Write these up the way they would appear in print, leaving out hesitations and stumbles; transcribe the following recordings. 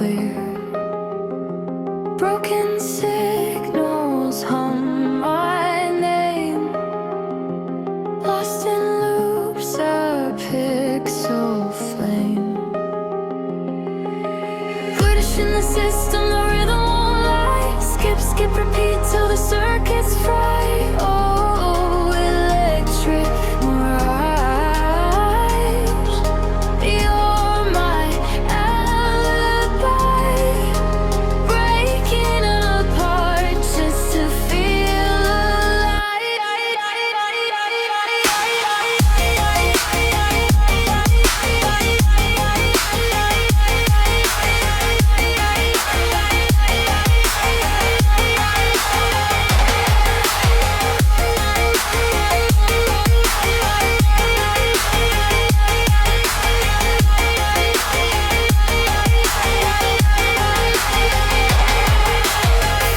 clear. Broken signals hum my name, lost in loops, a pixel flame. Pushing the system, the rhythm won't lie. Skip, skip, repeat till the circuit's fried. Oh, electric mirage, you're my alibi. Breaking apart just to feel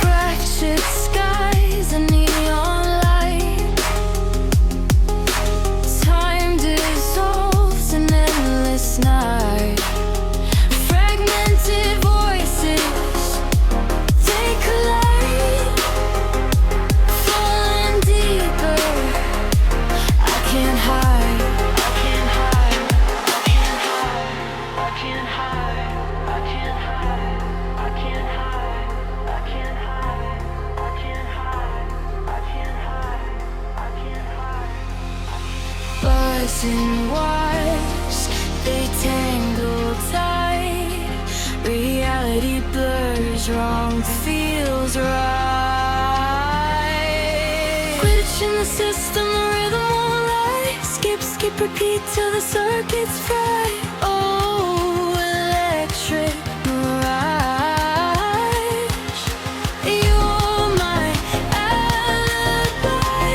fractured skies, a neon light. Time dissolves an endless night. Fragmented voices, they collide, falling deeper. I can't hide, I can't hide, I can't hide, I can't hide, I can't hide, I can't hide, I can't hide, I can't hide, I can't hide, I can't hide. Buzzing wires, they tangle tight. Reality blurs, wrong feels right. Glitch in the system, the rhythm won't lie. Skip, skip, repeat till the circuit's fried. Oh, electric mirage, you're my alibi.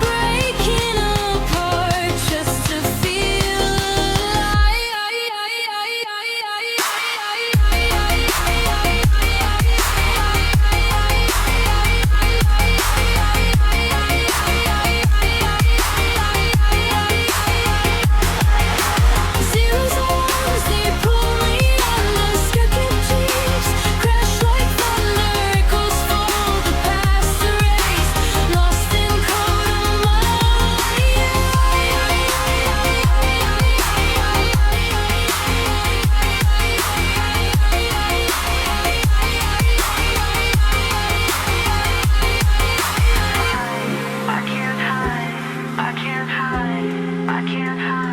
Breaking apart just to feel zeros and ones, they pull me under. Skipping jeeps, crash like thunder. Echoes fall, the past erased, lost in code of I can't hide, I can't hide, I can't hide.